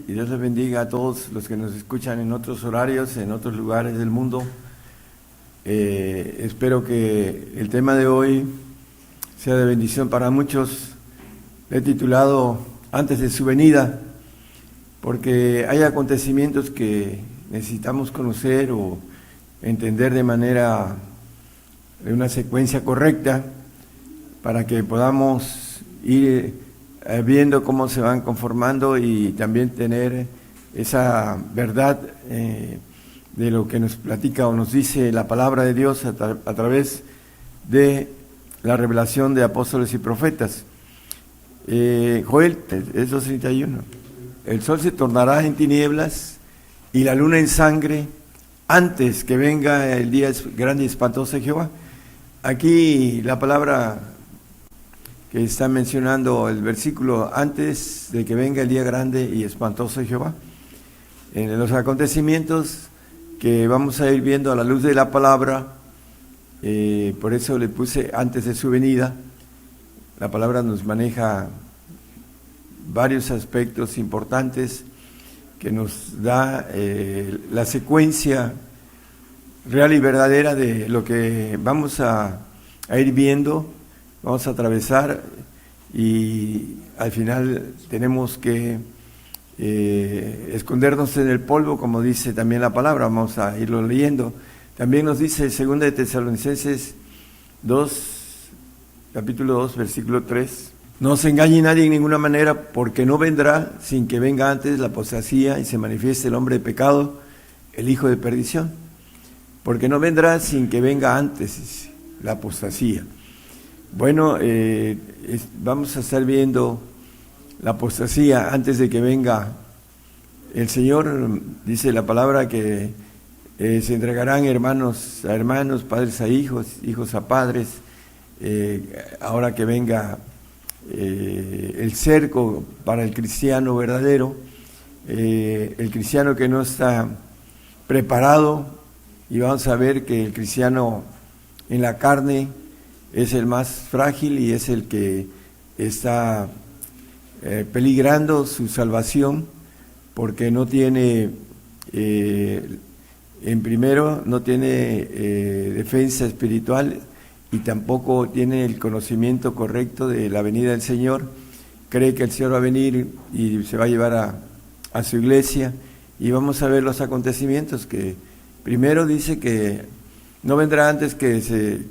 Y Dios les bendiga a todos los que nos escuchan en otros horarios, en otros lugares del mundo. Espero que el tema de hoy sea de bendición para muchos. He titulado Antes de su venida, porque hay acontecimientos que necesitamos conocer o entender de una secuencia correcta, para que podamos ir viendo cómo se van conformando y también tener esa verdad de lo que nos platica o nos dice la palabra de Dios a través de la revelación de apóstoles y profetas. Joel, es 2:31. El sol se tornará en tinieblas y la luna en sangre antes que venga el día grande y espantoso de Jehová. Aquí la palabra que está mencionando el versículo, antes de que venga el día grande y espantoso de Jehová. En los acontecimientos que vamos a ir viendo a la luz de la palabra, por eso le puse antes de su venida. La palabra nos maneja varios aspectos importantes que nos da la secuencia real y verdadera de lo que vamos a ir viendo. Vamos a atravesar y al final tenemos que escondernos en el polvo, como dice también la palabra. Vamos a irlo leyendo. También nos dice 2 de Tesalonicenses 2, capítulo 2, versículo 3. No se engañe nadie en ninguna manera, porque no vendrá sin que venga antes la apostasía y se manifieste el hombre de pecado, el hijo de perdición. Porque no vendrá sin que venga antes la apostasía. Bueno, vamos a estar viendo la apostasía antes de que venga el Señor. Dice la palabra que se entregarán hermanos a hermanos, padres a hijos, hijos a padres, ahora que venga el cerco para el cristiano verdadero, el cristiano que no está preparado, y vamos a ver que el cristiano en la carne es el más frágil y es el que está peligrando su salvación, porque no tiene, no tiene defensa espiritual y tampoco tiene el conocimiento correcto de la venida del Señor. Cree que el Señor va a venir y se va a llevar a su iglesia, y vamos a ver los acontecimientos. Que primero dice que no vendrá antes que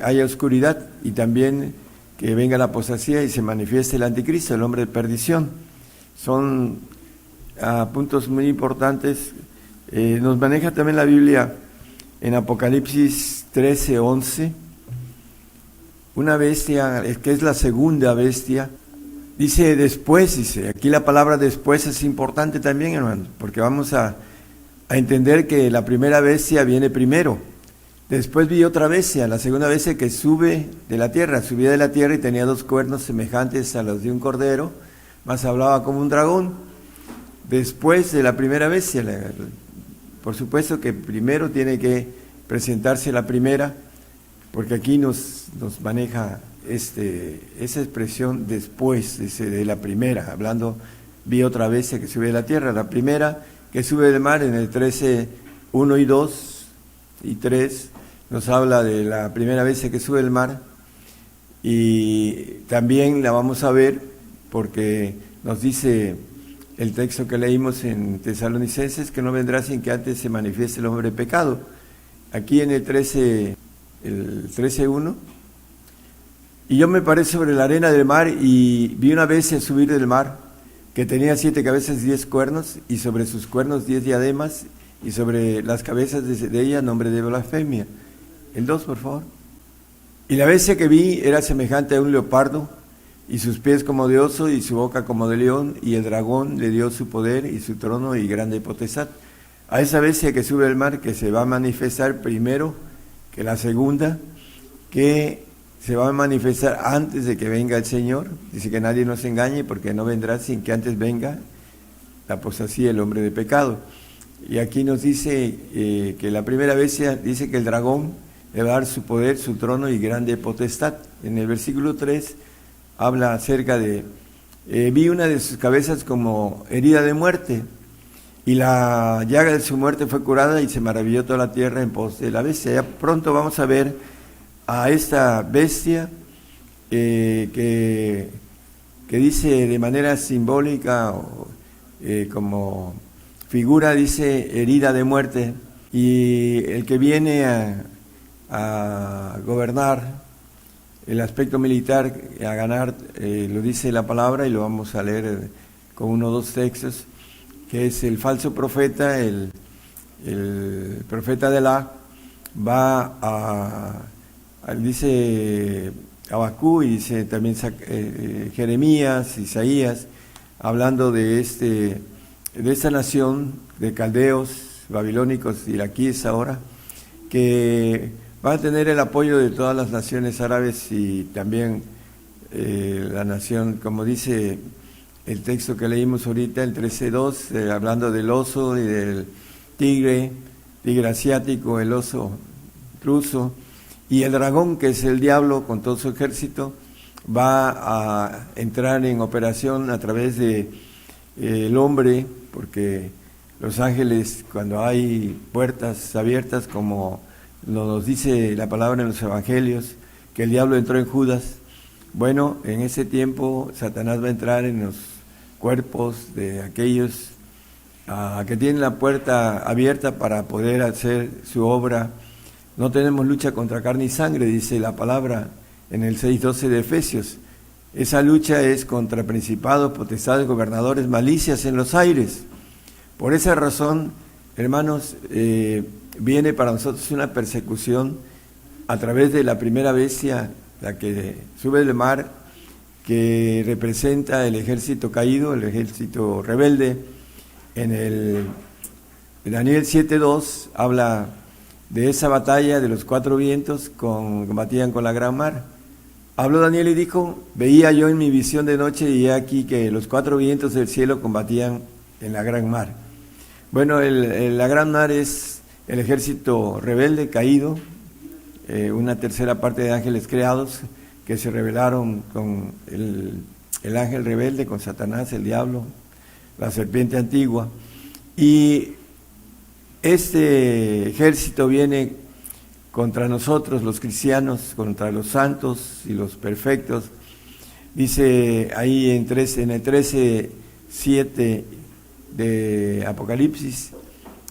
haya oscuridad, y también que venga la apostasía y se manifieste el anticristo, el hombre de perdición. Son puntos muy importantes. Nos maneja también la Biblia en Apocalipsis 13:11. Una bestia, que es la segunda bestia, dice después, aquí la palabra después es importante también, hermanos, porque vamos a entender que la primera bestia viene primero. Después vi otra bestia, la segunda bestia, que subía de la tierra y tenía 2 cuernos semejantes a los de un cordero, mas hablaba como un dragón. Después de la primera bestia, por supuesto que primero tiene que presentarse la primera, porque aquí nos maneja esa expresión después de la primera, hablando, vi otra bestia que sube de la tierra. La primera que sube del mar, en el 13:1 y 2 y 3, nos habla de la primera bestia que sube del mar, y también la vamos a ver porque nos dice el texto que leímos en Tesalonicenses que no vendrá sin que antes se manifieste el hombre de pecado. Aquí en el 13:1, y yo me paré sobre la arena del mar y vi una bestia subir del mar, que tenía 7 cabezas y 10 cuernos, y sobre sus cuernos 10 diademas, y sobre las cabezas de ella nombre de blasfemia. El 2, por favor. Y la bestia que vi era semejante a un leopardo, y sus pies como de oso, y su boca como de león, y el dragón le dio su poder y su trono y grande potestad. A esa bestia que sube del mar, que se va a manifestar primero que la segunda, que se va a manifestar antes de que venga el Señor. Dice que nadie nos engañe, porque no vendrá sin que antes venga la apostasía, el hombre de pecado. Y aquí nos dice que la primera bestia, dice que el dragón le va a dar su poder, su trono y grande potestad. En el versículo 3 habla acerca de vi una de sus cabezas como herida de muerte, y la llaga de su muerte fue curada, y se maravilló toda la tierra en pos de la bestia. Ya pronto vamos a ver a esta bestia que dice de manera simbólica, como figura, dice herida de muerte, y el que viene a gobernar el aspecto militar, a ganar, lo dice la palabra, y lo vamos a leer con uno o dos textos, que es el falso profeta, el profeta de Alá, va dice Abacú, y dice también Jeremías, Isaías, hablando de esta nación de caldeos, babilónicos, iraquíes ahora, que va a tener el apoyo de todas las naciones árabes, y también la nación, como dice el texto que leímos ahorita, el 13.2, hablando del oso y del tigre asiático, el oso ruso, y el dragón, que es el diablo con todo su ejército, va a entrar en operación a través de el hombre, porque los ángeles, cuando hay puertas abiertas, como nos dice la palabra en los evangelios, que el diablo entró en Judas, bueno, en ese tiempo Satanás va a entrar en los cuerpos de aquellos que tienen la puerta abierta para poder hacer su obra. No tenemos lucha contra carne y sangre, dice la palabra en el 6.12 de Efesios. Esa lucha es contra principados, potestades, gobernadores, malicias en los aires. Por esa razón, hermanos, viene para nosotros una persecución a través de la primera bestia, la que sube del mar, que representa el ejército caído, el ejército rebelde. En Daniel 7.2 habla de esa batalla de los cuatro vientos, combatían con la gran mar. Habló Daniel y dijo: veía yo en mi visión de noche, y he aquí que los cuatro vientos del cielo combatían en la gran mar. Bueno, la gran mar es el ejército rebelde caído, una tercera parte de ángeles creados que se rebelaron con el ángel rebelde, con Satanás, el diablo, la serpiente antigua. Y este ejército viene contra nosotros, los cristianos, contra los santos y los perfectos. Dice ahí en el 13:7 de Apocalipsis,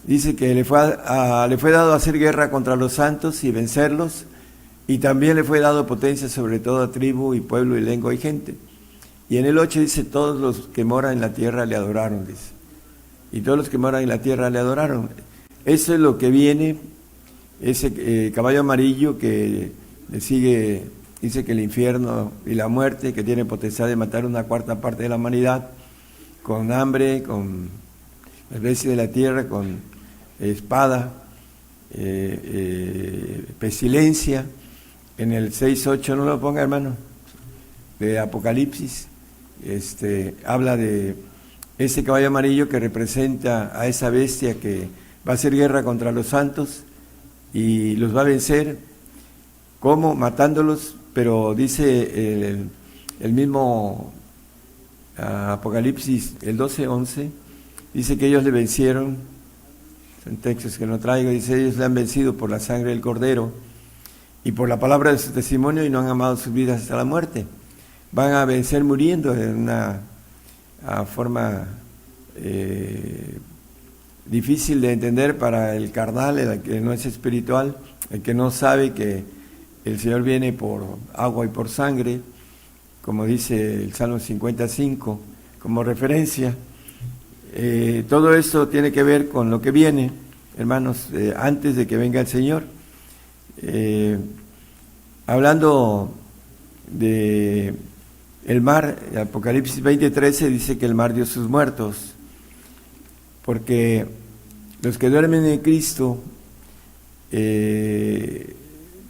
dice que le fue dado hacer guerra contra los santos y vencerlos, y también le fue dado potencia sobre toda tribu y pueblo y lengua y gente. Y en el 8 dice: todos los que moran en la tierra le adoraron, dice. Y todos los que moran en la tierra le adoraron. Eso es lo que viene, ese caballo amarillo que le sigue, dice que el infierno y la muerte, que tiene potestad de matar una cuarta parte de la humanidad, con hambre, con las bestias de la tierra, con espada, pestilencia. En el 6.8, no lo ponga, hermano, de Apocalipsis, habla de ese caballo amarillo que representa a esa bestia que va a hacer guerra contra los santos y los va a vencer. ¿Cómo? Matándolos, pero dice el mismo Apocalipsis, el 12:11, dice que ellos le vencieron. Son textos que no traigo. Dice: ellos le han vencido por la sangre del Cordero y por la palabra de su testimonio, y no han amado sus vidas hasta la muerte. Van a vencer muriendo en una forma difícil de entender para el carnal, el que no es espiritual, el que no sabe que el Señor viene por agua y por sangre, como dice el Salmo 55 como referencia. Todo esto tiene que ver con lo que viene, hermanos, antes de que venga el Señor. Hablando de el mar, Apocalipsis 20:13 dice que el mar dio sus muertos, porque los que duermen en Cristo,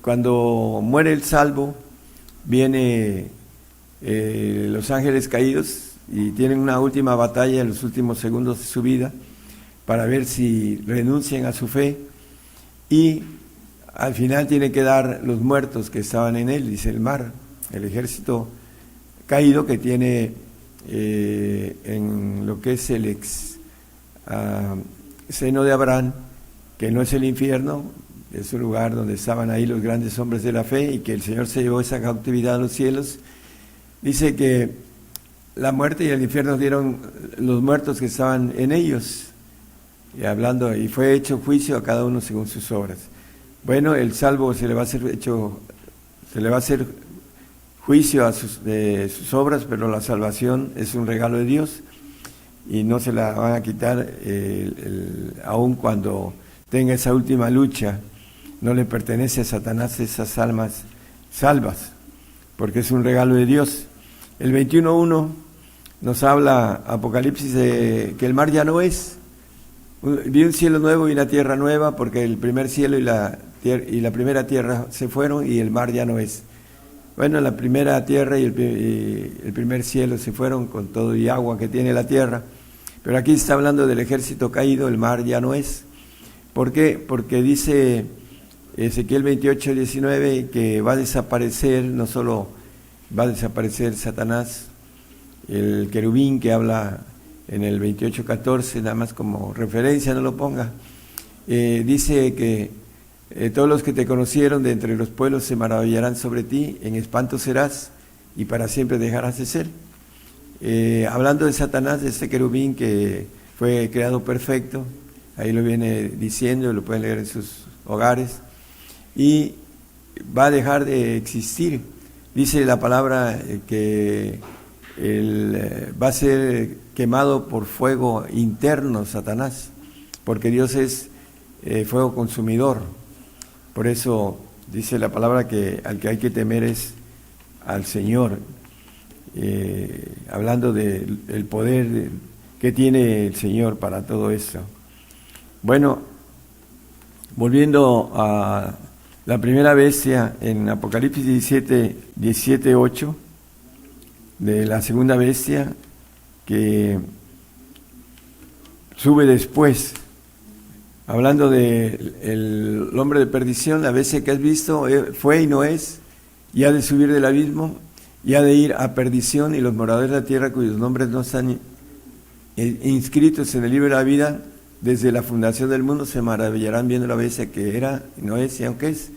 cuando muere el salvo, viene los ángeles caídos y tienen una última batalla en los últimos segundos de su vida para ver si renuncian a su fe, y al final tiene que dar los muertos que estaban en él, dice el mar, el ejército caído que tiene en lo que es el seno de Abraham, que no es el infierno, es un lugar donde estaban ahí los grandes hombres de la fe y que el Señor se llevó esa cautividad a los cielos. Dice que la muerte y el infierno dieron los muertos que estaban en ellos, y fue hecho juicio a cada uno según sus obras. Bueno, el salvo se le va a hacer juicio de sus obras, pero la salvación es un regalo de Dios y no se la van a quitar aun cuando tenga esa última lucha. No le pertenece a Satanás esas almas salvas, porque es un regalo de Dios. El 21.1 nos habla Apocalipsis de que el mar ya no es. Vi un cielo nuevo y una tierra nueva, porque el primer cielo y la primera tierra se fueron y el mar ya no es. Bueno, la primera tierra y el primer cielo se fueron con todo y agua que tiene la tierra, pero aquí está hablando del ejército caído, el mar ya no es. ¿Por qué? Porque dice Ezequiel 28:19 que va a desaparecer, no solo va a desaparecer Satanás, el querubín que habla en el 28:14, nada más como referencia, no lo ponga, dice que todos los que te conocieron de entre los pueblos se maravillarán sobre ti, en espanto serás y para siempre dejarás de ser. Hablando de Satanás, de este querubín que fue creado perfecto, ahí lo viene diciendo, lo pueden leer en sus hogares, y va a dejar de existir. Dice la palabra que va a ser quemado por fuego interno Satanás, porque Dios es fuego consumidor. Por eso dice la palabra que al que hay que temer es al Señor, hablando del poder que tiene el Señor para todo esto. Bueno, volviendo a la primera bestia en Apocalipsis 17:8, de la segunda bestia que sube después, hablando del hombre de perdición, la bestia que has visto fue y no es, y ha de subir del abismo, y ha de ir a perdición, y los moradores de la tierra cuyos nombres no están inscritos en el libro de la vida, desde la fundación del mundo se maravillarán viendo la bestia que era, y no es, y aunque es.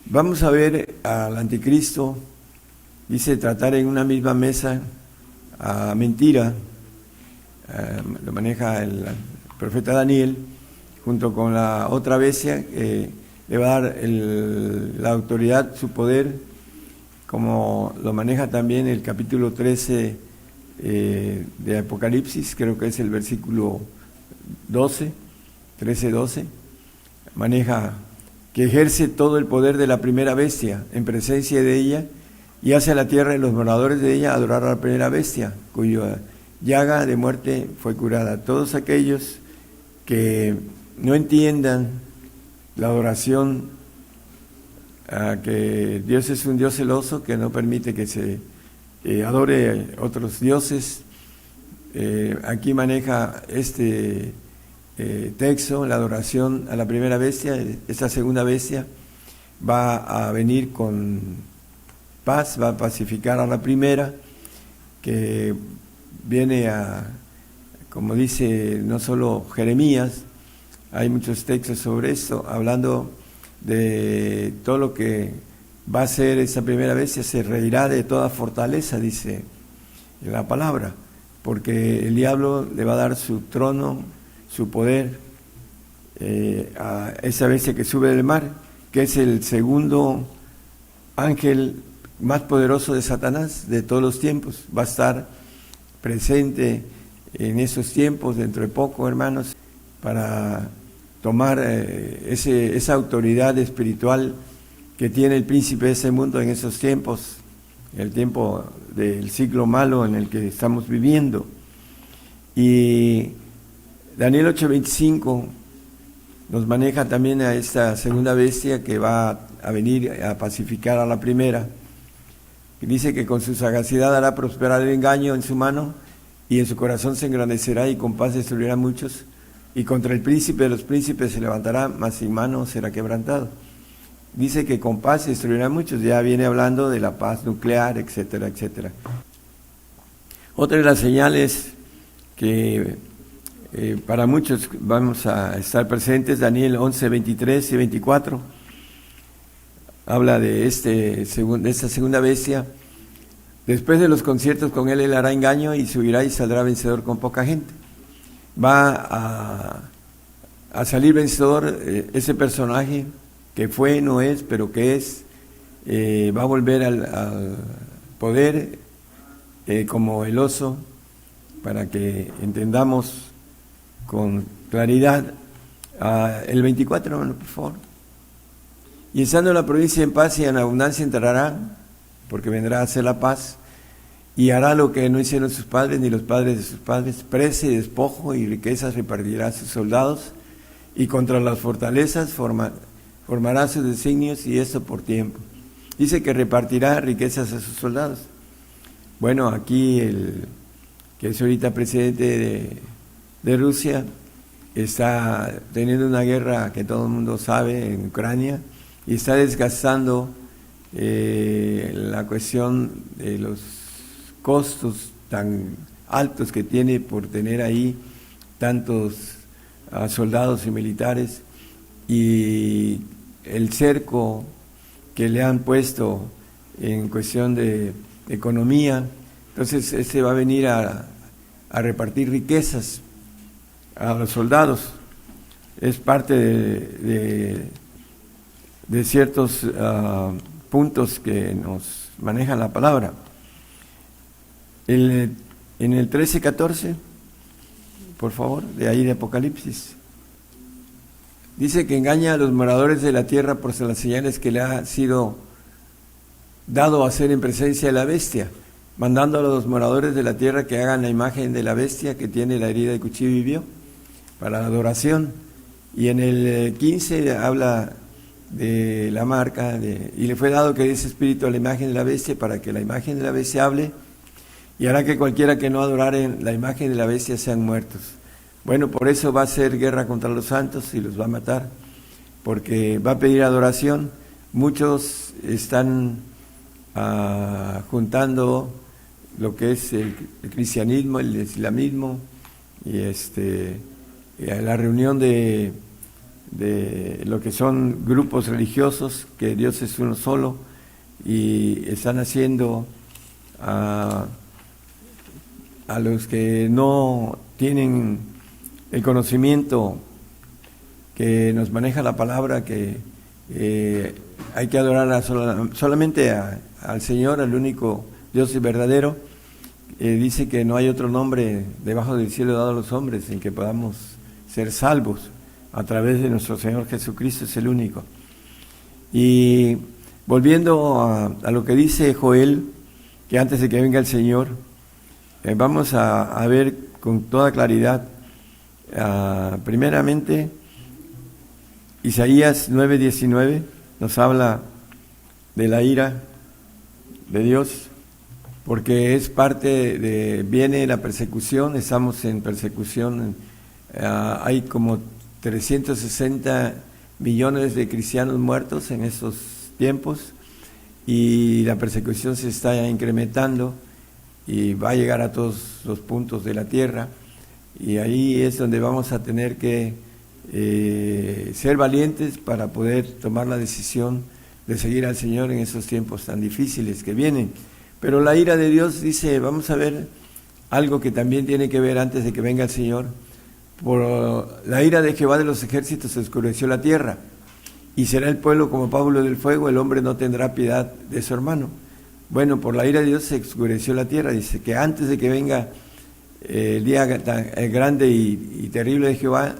Vamos a ver al anticristo, dice tratar en una misma mesa a mentira, lo maneja el profeta Daniel, junto con la otra bestia, le va a dar la autoridad, su poder, como lo maneja también el capítulo 13 de Apocalipsis, creo que es el versículo 13-12, maneja que ejerce todo el poder de la primera bestia en presencia de ella, y hace a la tierra y los moradores de ella adorar a la primera bestia, cuya llaga de muerte fue curada. Todos aquellos que no entiendan la adoración, que Dios es un Dios celoso, que no permite que se adore otros dioses, aquí maneja este texto, la adoración a la primera bestia. Esta segunda bestia va a venir con paz, va a pacificar a la primera, que viene a, como dice no solo Jeremías, hay muchos textos sobre esto, hablando de todo lo que va a ser esa primera bestia, se reirá de toda fortaleza, dice la palabra, porque el diablo le va a dar su trono, su poder a esa bestia que sube del mar, que es el segundo ángel más poderoso de Satanás de todos los tiempos. Va a estar presente en esos tiempos, dentro de poco, hermanos, para tomar esa autoridad espiritual que tiene el príncipe de ese mundo en esos tiempos, el tiempo del siglo malo en el que estamos viviendo. Y Daniel 8:25 nos maneja también a esta segunda bestia que va a venir a pacificar a la primera. Y dice que con su sagacidad hará prosperar el engaño en su mano, y en su corazón se engrandecerá, y con paz destruirá a muchos, y contra el príncipe de los príncipes se levantará, mas sin mano será quebrantado. Dice que con paz destruirá a muchos, ya viene hablando de la paz nuclear, etcétera, etcétera. Otra de las señales que para muchos vamos a estar presentes, Daniel 11, 23 y 24, habla de esta segunda bestia. Después de los conciertos con él hará engaño y subirá y saldrá vencedor con poca gente. Va a salir vencedor ese personaje que fue, no es, pero que es, va a volver al poder como el oso, para que entendamos con claridad. El 24, hermano, por favor. Y estando la provincia en paz y en abundancia entrará, porque vendrá a hacer la paz, y hará lo que no hicieron sus padres ni los padres de sus padres, presa y despojo y riquezas repartirá a sus soldados, y contra las fortalezas formará sus designios, y esto por tiempo. Dice que repartirá riquezas a sus soldados. Bueno, aquí el que es ahorita presidente de Rusia está teniendo una guerra que todo el mundo sabe en Ucrania, y está desgastando la cuestión de los costos tan altos que tiene por tener ahí tantos soldados y militares, y el cerco que le han puesto en cuestión de economía. Entonces este va a venir a repartir riquezas a los soldados. Es parte de ciertos puntos que nos maneja la palabra. En el 13-14, por favor, de ahí de Apocalipsis, dice que engaña a los moradores de la tierra por las señales que le ha sido dado a hacer en presencia de la bestia, mandando a los moradores de la tierra que hagan la imagen de la bestia que tiene la herida de cuchillo y vivió, para la adoración. Y en el 15 habla de la marca, y le fue dado que dé ese espíritu a la imagen de la bestia, para que la imagen de la bestia hable, y hará que cualquiera que no adorare la imagen de la bestia sean muertos. Bueno, por eso va a hacer guerra contra los santos y los va a matar, porque va a pedir adoración. Muchos están juntando lo que es el cristianismo, el islamismo, y la reunión de lo que son grupos religiosos, que Dios es uno solo, y están haciendo a los que no tienen el conocimiento que nos maneja la palabra, que hay que adorar solamente al Señor, al único Dios y verdadero. Dice que no hay otro nombre debajo del cielo dado a los hombres en que podamos ser salvos, a través de nuestro Señor Jesucristo, es el único. Y volviendo a lo que dice Joel, que antes de que venga el Señor, vamos a ver con toda claridad, primeramente, Isaías 9:19 nos habla de la ira de Dios, porque es parte viene la persecución, estamos en persecución, hay como 360 millones de cristianos muertos en estos tiempos, y la persecución se está incrementando y va a llegar a todos los puntos de la tierra, y ahí es donde vamos a tener que ser valientes para poder tomar la decisión de seguir al Señor en esos tiempos tan difíciles que vienen. Pero la ira de Dios, dice, vamos a ver algo que también tiene que ver antes de que venga el Señor. Por la ira de Jehová de los ejércitos se oscureció la tierra, y será el pueblo como pábulo del fuego, el hombre no tendrá piedad de su hermano. Bueno, por la ira de Dios se oscureció la tierra. Dice que antes de que venga el día tan grande y terrible de Jehová,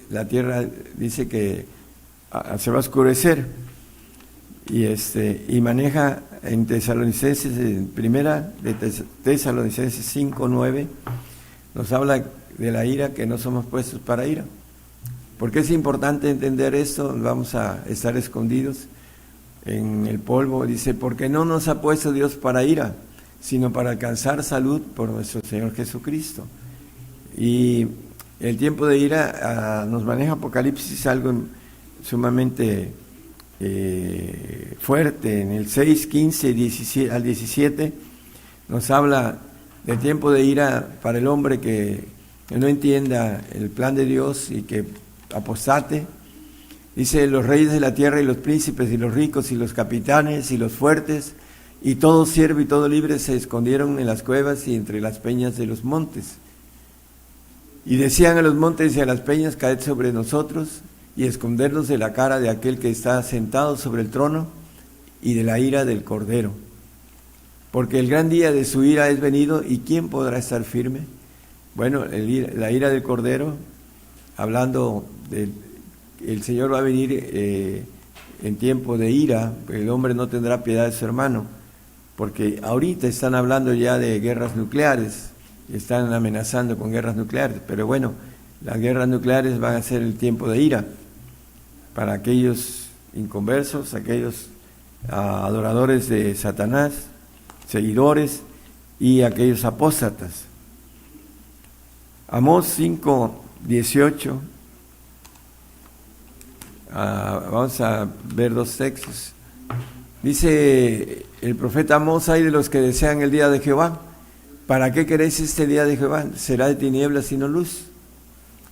la tierra dice que se va a oscurecer. Y maneja en Tesalonicenses, en primera de Tesalonicenses 5:9, nos habla de la ira, que no somos puestos para ira. ¿Por qué es importante entender esto? Vamos a estar escondidos en el polvo. Dice, porque no nos ha puesto Dios para ira, sino para alcanzar salud por nuestro Señor Jesucristo. Y el tiempo de ira nos maneja Apocalipsis algo sumamente fuerte. En el 6, 15 al 17 nos habla del tiempo de ira para el hombre que no entienda el plan de Dios y que apostate. Dice: los reyes de la tierra y los príncipes y los ricos y los capitanes y los fuertes y todo siervo y todo libre se escondieron en las cuevas y entre las peñas de los montes. Y decían a los montes y a las peñas: caed sobre nosotros, y escondernos de la cara de aquel que está sentado sobre el trono y de la ira del Cordero. Porque el gran día de su ira es venido, ¿y quién podrá estar firme? Bueno, la ira del Cordero, hablando del el Señor va a venir en tiempo de ira, el hombre no tendrá piedad de su hermano, porque ahorita están hablando ya de guerras nucleares, están amenazando con guerras nucleares, pero bueno, las guerras nucleares van a ser el tiempo de ira para aquellos inconversos, aquellos adoradores de Satanás, seguidores y aquellos apóstatas. Amós 5:18. Vamos a ver dos textos. Dice el profeta Amós: ay de los que desean el día de Jehová. ¿Para qué queréis este día de Jehová? Será de tinieblas y no luz.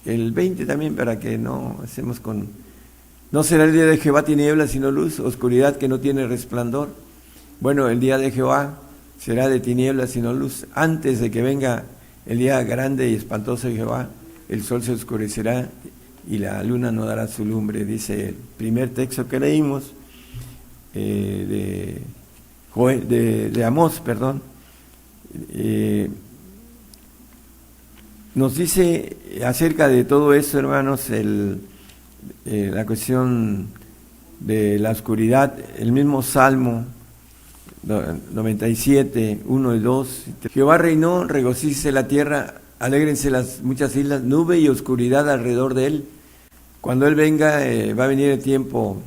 El 20 también, para que no hacemos con... No será el día de Jehová tinieblas y no luz, oscuridad que no tiene resplandor. Bueno, el día de Jehová será de tinieblas y no luz. Antes de que venga el día grande y espantoso de Jehová, el sol se oscurecerá y la luna no dará su lumbre, dice el primer texto que leímos de Amós, perdón. Nos dice acerca de todo esto, hermanos, la cuestión de la oscuridad, el mismo Salmo 97, 1 y 2. Jehová reinó, regocíjese la tierra, alégrense las muchas islas, nube y oscuridad alrededor de él. Cuando él venga, va a venir el tiempo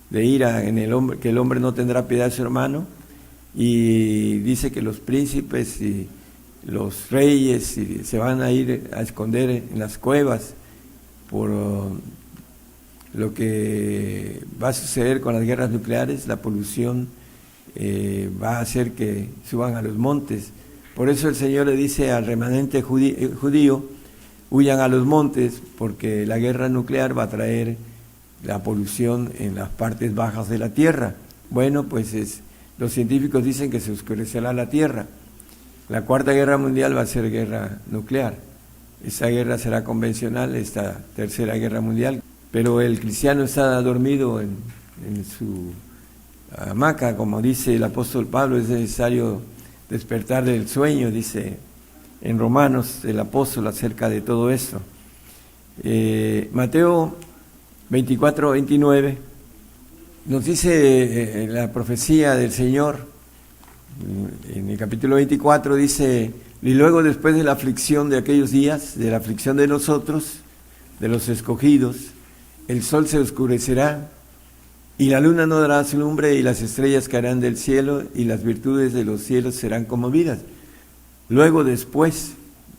de ira en el hombre, que el hombre no tendrá piedad de su hermano, y dice que los príncipes y los reyes se van a ir a esconder en las cuevas por lo que va a suceder con las guerras nucleares. La polución va a hacer que suban a los montes. Por eso el Señor le dice al remanente judío: huyan a los montes, porque la guerra nuclear va a traer la polución en las partes bajas de la tierra. Bueno, pues los científicos dicen que se oscurecerá la tierra. La cuarta guerra mundial va a ser guerra nuclear. Esa guerra será convencional, esta tercera guerra mundial. Pero el cristiano está dormido en su hamaca, como dice el apóstol Pablo: es necesario despertar del sueño, dice en Romanos el apóstol acerca de todo esto. Mateo 24:29 nos dice la profecía del Señor. En el capítulo 24 dice: y luego, después de la aflicción de aquellos días, de la aflicción de nosotros, de los escogidos, el sol se oscurecerá y la luna no dará su lumbre y las estrellas caerán del cielo y las virtudes de los cielos serán conmovidas. Luego, después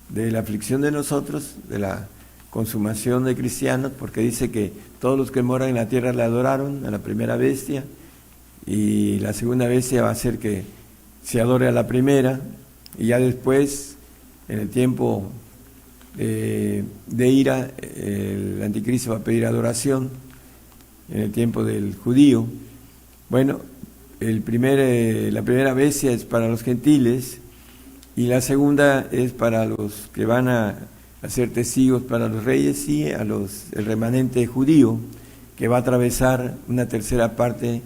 de la aflicción de nosotros, de la consumación de cristianos, porque dice que todos los que moran en la tierra le adoraron a la primera bestia, y la segunda bestia va a hacer que se adore a la primera, y ya después, en el tiempo de ira, el anticristo va a pedir adoración en el tiempo del judío. Bueno, la primera bestia es para los gentiles y la segunda es para los que van a ser testigos para los reyes y el remanente judío, que va a atravesar una tercera parte,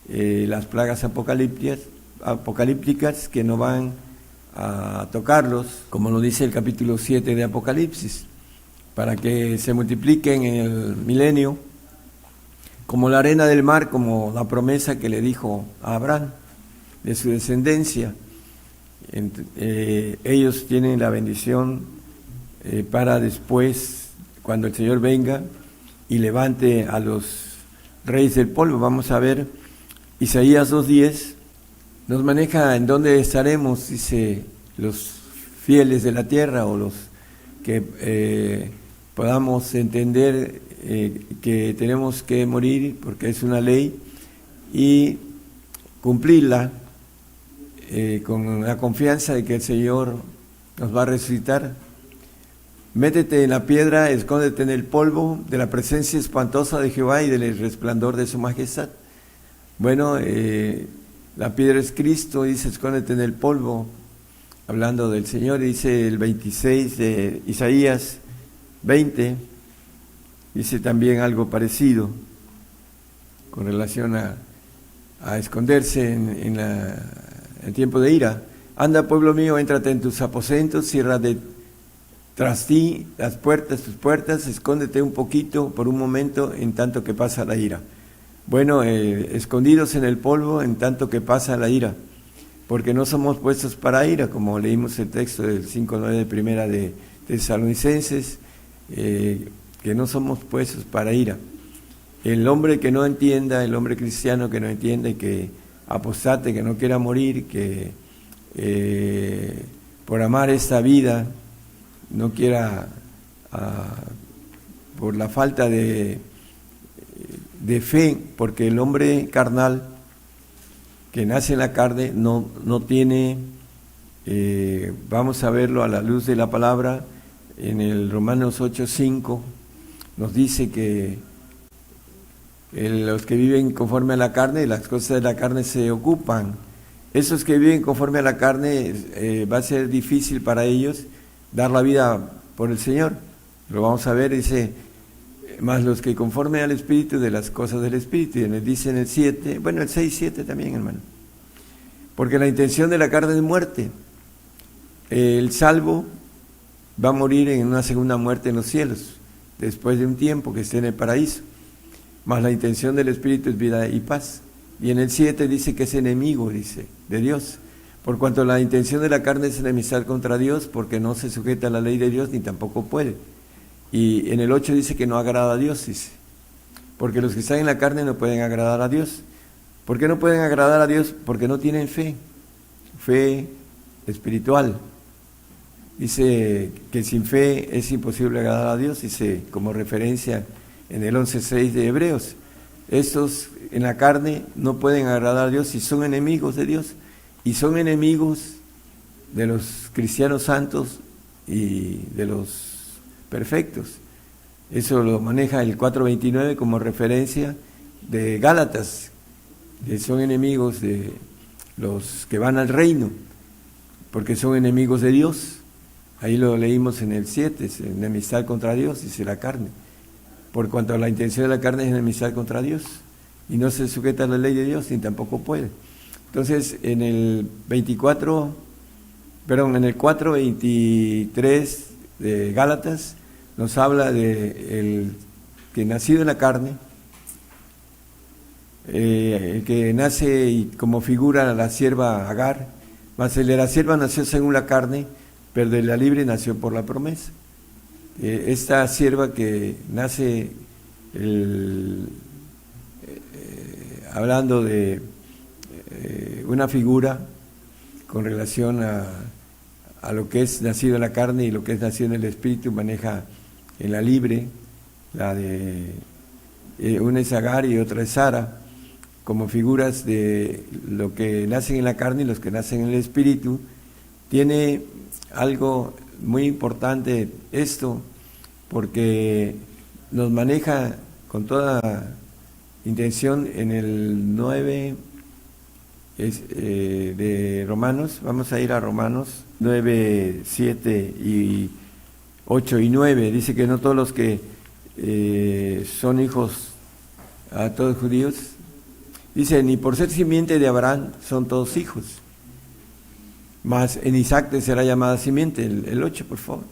las plagas apocalípticas que no van a tocarlos, como lo dice el capítulo 7 de Apocalipsis, para que se multipliquen en el milenio como la arena del mar, como la promesa que le dijo a Abraham de su descendencia. Ellos tienen la bendición para después, cuando el Señor venga y levante a los reyes del polvo. Vamos a ver Isaías 2:10. Nos maneja en dónde estaremos, dice, los fieles de la tierra, o los que podamos entender que tenemos que morir porque es una ley y cumplirla. con la confianza de que el Señor nos va a resucitar. Métete en la piedra, escóndete en el polvo de la presencia espantosa de Jehová y del resplandor de su majestad. Bueno, la piedra es Cristo, dice escóndete en el polvo, hablando del Señor, dice el 26 de Isaías 20, dice también algo parecido con relación a esconderse en el tiempo de ira. Anda, pueblo mío, éntrate en tus aposentos, cierra tras ti las puertas, tus puertas, escóndete un poquito por un momento en tanto que pasa la ira. Bueno, escondidos en el polvo en tanto que pasa la ira, porque no somos puestos para ira, como leímos el texto del 5:9 de primera de Tesalonicenses, que no somos puestos para ira. El hombre que no entienda, el hombre cristiano que no entiende, que apostate, que no quiera morir, que por amar esta vida no quiera, por la falta de fe, porque el hombre carnal que nace en la carne no tiene, vamos a verlo a la luz de la palabra, en el Romanos 8:5 nos dice que los que viven conforme a la carne, las cosas de la carne se ocupan. Esos que viven conforme a la carne, va a ser difícil para ellos dar la vida por el Señor. Lo vamos a ver, dice, más los que conforme al Espíritu, de las cosas del Espíritu. Y dice en el 7, bueno, el 6:7 también, hermano. Porque la intención de la carne es muerte. El salvo va a morir en una segunda muerte en los cielos, después de un tiempo que esté en el paraíso. Mas la intención del Espíritu es vida y paz. Y en el 7 dice que es enemigo, dice, de Dios. Por cuanto la intención de la carne es enemistad contra Dios, porque no se sujeta a la ley de Dios, ni tampoco puede. Y en el 8 dice que no agrada a Dios, dice. Porque los que están en la carne no pueden agradar a Dios. ¿Por qué no pueden agradar a Dios? Porque no tienen fe espiritual. Dice que sin fe es imposible agradar a Dios, dice como referencia en el 11:6 de Hebreos. Estos en la carne no pueden agradar a Dios y son enemigos de Dios, y son enemigos de los cristianos santos y de los perfectos. Eso lo maneja el 4:29 como referencia de Gálatas, que son enemigos de los que van al reino, porque son enemigos de Dios. Ahí lo leímos en el 7, es enemistad contra Dios, dice la carne. Por cuanto a la intención de la carne es enemistad contra Dios, y no se sujeta a la ley de Dios, ni tampoco puede. Entonces, en el 4:23 de Gálatas, nos habla de el que nacido en la carne, el que nace y como figura la sierva Agar, mas el de la sierva nació según la carne, pero de la libre nació por la promesa. Esta sierva que nace, hablando de una figura con relación a lo que es nacido en la carne y lo que es nacido en el espíritu, maneja en la libre, la de una es Agar y otra es Sara, como figuras de lo que nacen en la carne y los que nacen en el espíritu. Tiene algo muy importante esto, porque nos maneja con toda intención en el 9 de Romanos. Vamos a ir a Romanos 9, 7 y 8 y 9. Dice que no todos los que son hijos, a todos judíos, dice, ni por ser simiente de Abraham son todos hijos, mas en Isaac te será llamada simiente. El 8, por favor.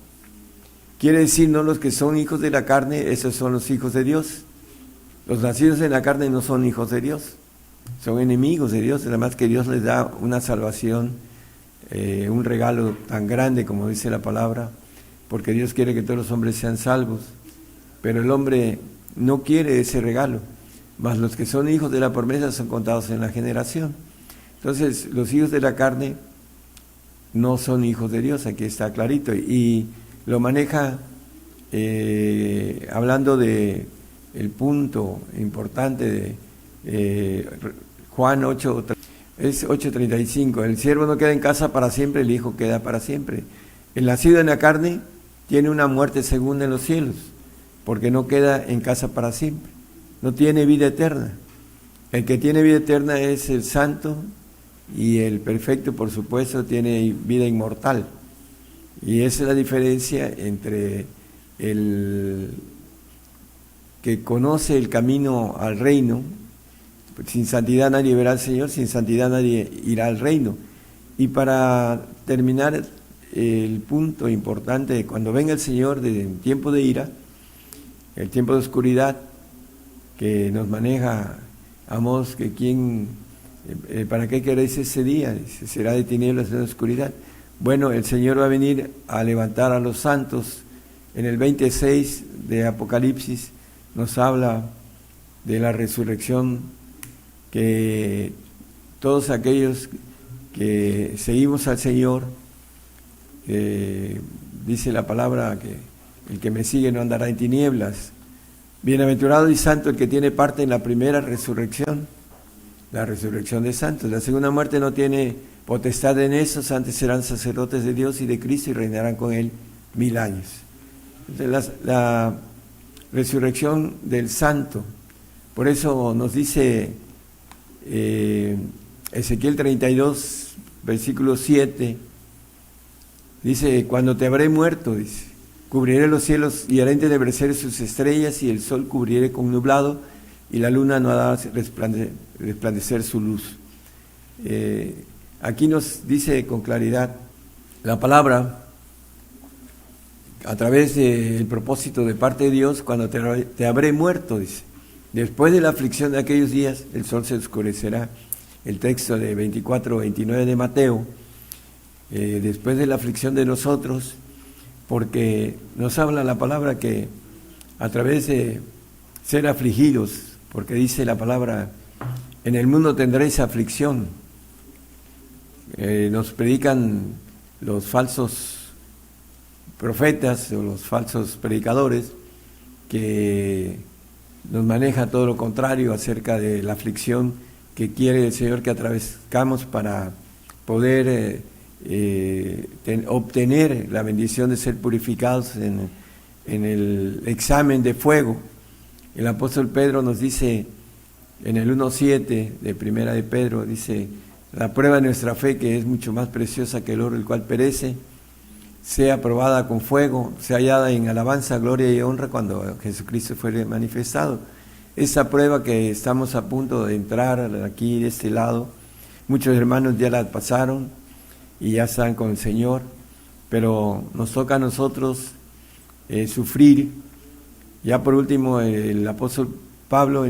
Quiere decir, no los que son hijos de la carne, esos son los hijos de Dios. Los nacidos en la carne no son hijos de Dios, son enemigos de Dios. Además que Dios les da una salvación, un regalo tan grande como dice la palabra, porque Dios quiere que todos los hombres sean salvos, pero el hombre no quiere ese regalo, mas los que son hijos de la promesa son contados en la generación. Entonces, los hijos de la carne no son hijos de Dios, aquí está clarito, y lo maneja hablando de el punto importante de Juan 8, Es 8:35. El siervo no queda en casa para siempre, el hijo queda para siempre. El nacido en la carne tiene una muerte segunda en los cielos, porque no queda en casa para siempre. No tiene vida eterna. El que tiene vida eterna es el santo, y el perfecto, por supuesto, tiene vida inmortal. Y esa es la diferencia entre el que conoce el camino al reino. Sin santidad nadie verá al Señor, sin santidad nadie irá al reino. Y para terminar, el punto importante, cuando venga el Señor en tiempo de ira, el tiempo de oscuridad que nos maneja Amós, que ¿para qué queréis ese día? Dice, será de tinieblas y de oscuridad. Bueno, el Señor va a venir a levantar a los santos. En el 26 de Apocalipsis nos habla de la resurrección, que todos aquellos que seguimos al Señor, dice la palabra que el que me sigue no andará en tinieblas. Bienaventurado y santo el que tiene parte en la primera resurrección, la resurrección de santos. La segunda muerte no tiene potestad en esos, antes serán sacerdotes de Dios y de Cristo y reinarán con Él 1000 años. Entonces, la resurrección del santo, por eso nos dice Ezequiel 32, versículo 7, dice, cuando te habré muerto, dice, cubriré los cielos y haré entenebrecer sus estrellas, y el sol cubriré con nublado, y la luna no hará resplandecer su luz. Aquí nos dice con claridad la palabra, a través del propósito de parte de Dios, cuando te habré muerto, dice. Después de la aflicción de aquellos días, el sol se oscurecerá. El texto de 24-29 de Mateo, después de la aflicción de nosotros, porque nos habla la palabra que a través de ser afligidos, porque dice la palabra, en el mundo tendréis aflicción. Nos predican los falsos profetas o los falsos predicadores, que nos maneja todo lo contrario acerca de la aflicción que quiere el Señor que atravesamos para poder obtener la bendición de ser purificados en el examen de fuego. El apóstol Pedro nos dice en el 1:7 de Primera de Pedro, dice, la prueba de nuestra fe, que es mucho más preciosa que el oro, el cual perece, sea probada con fuego, sea hallada en alabanza, gloria y honra cuando Jesucristo fuere manifestado. Esa prueba que estamos a punto de entrar aquí de este lado, muchos hermanos ya la pasaron y ya están con el Señor, pero nos toca a nosotros sufrir. Ya por último, el apóstol Pablo,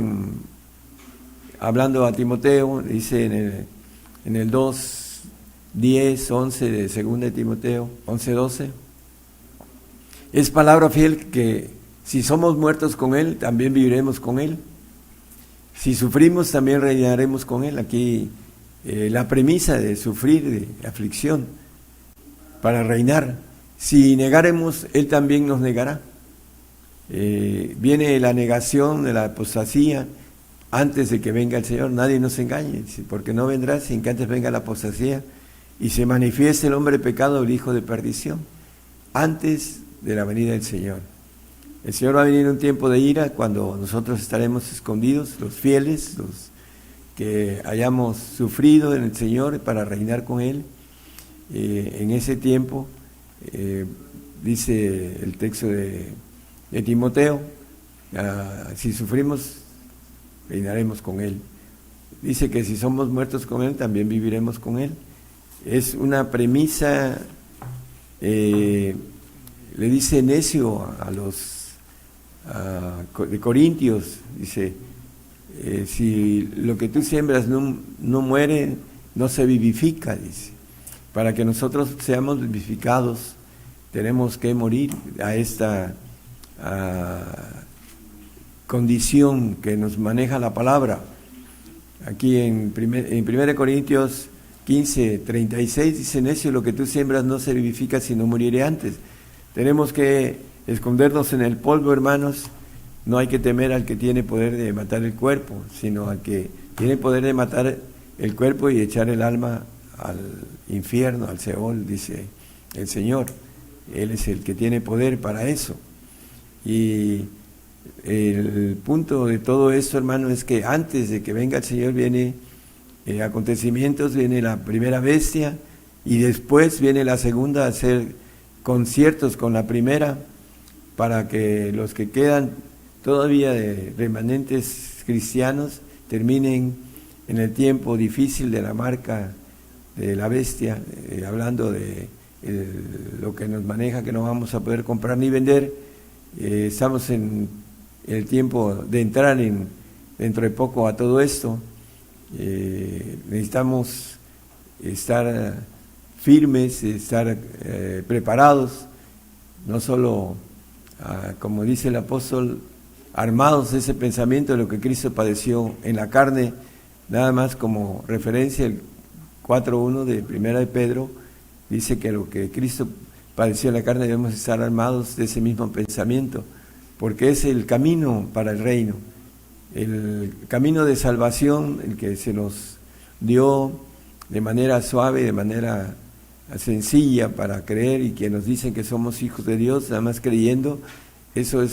hablando a Timoteo, dice en el 2:10-11 de 2 de Timoteo, 11:12, es palabra fiel que si somos muertos con Él, también viviremos con Él. Si sufrimos, también reinaremos con Él. Aquí la premisa de sufrir, de aflicción, para reinar. Si negaremos, Él también nos negará. Viene la negación de la apostasía antes de que venga el Señor. Nadie nos engañe, porque no vendrá sin que antes venga la apostasía y se manifieste el hombre de pecado, el hijo de perdición, antes de la venida del Señor. El Señor va a venir en un tiempo de ira cuando nosotros estaremos escondidos, los fieles, los que hayamos sufrido en el Señor para reinar con Él. En ese tiempo, dice el texto de Timoteo, si sufrimos, reinaremos con Él. Dice que si somos muertos con Él, también viviremos con Él. Es una premisa, le dice necio a los de Corintios, dice, si lo que tú siembras no muere, no se vivifica, dice. Para que nosotros seamos vivificados, tenemos que morir a esta condición que nos maneja la palabra. Aquí en 1 Corintios 15:36 dice, necio, lo que tú siembras no se vivifica si no muriere antes. Tenemos que escondernos en el polvo, hermanos. No hay que temer al que tiene poder de matar el cuerpo, sino al que tiene poder de matar el cuerpo y echar el alma al infierno, al Seol, dice el Señor. Él es el que tiene poder para eso. Y el punto de todo esto, hermano, es que antes de que venga el Señor viene acontecimientos, viene la primera bestia y después viene la segunda a hacer conciertos con la primera para que los que quedan todavía de remanentes cristianos terminen en el tiempo difícil de la marca de la bestia, hablando de lo que nos maneja, que no vamos a poder comprar ni vender. Estamos en el tiempo de entrar dentro de poco a todo esto. Necesitamos estar firmes, estar preparados, no solo, como dice el apóstol, armados de ese pensamiento de lo que Cristo padeció en la carne, nada más como referencia, el 4.1 de Primera de Pedro dice que lo que Cristo padeció en la carne debemos estar armados de ese mismo pensamiento, porque es el camino para el reino, el camino de salvación, el que se nos dio de manera suave, de manera sencilla para creer, y que nos dicen que somos hijos de Dios, nada más creyendo. Eso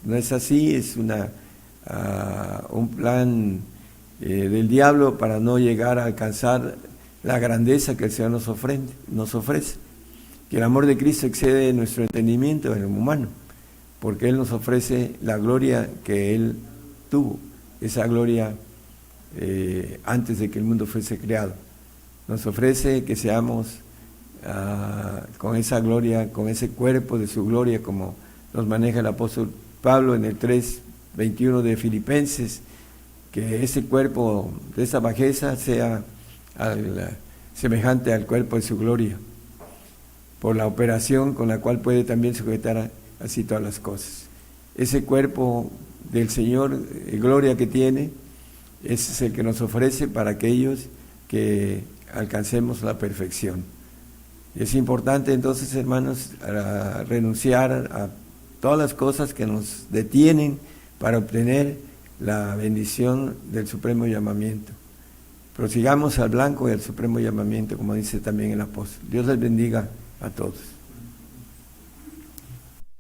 no es así, es un plan del diablo para no llegar a alcanzar la grandeza que el Señor nos ofrece, que el amor de Cristo excede nuestro entendimiento en el humano, porque Él nos ofrece la gloria que Él tuvo, esa gloria antes de que el mundo fuese creado. Nos ofrece que seamos con esa gloria, con ese cuerpo de su gloria, como nos maneja el apóstol Pablo en el 3:21 de Filipenses, que ese cuerpo de esa bajeza sea semejante al cuerpo de su gloria, por la operación con la cual puede también sujetar así todas las cosas. Ese cuerpo del Señor, gloria que tiene, ese es el que nos ofrece para aquellos que alcancemos la perfección. Es importante entonces, hermanos, renunciar a todas las cosas que nos detienen para obtener la bendición del supremo llamamiento. Prosigamos al blanco y al supremo llamamiento, como dice también el apóstol. Dios les bendiga a todos.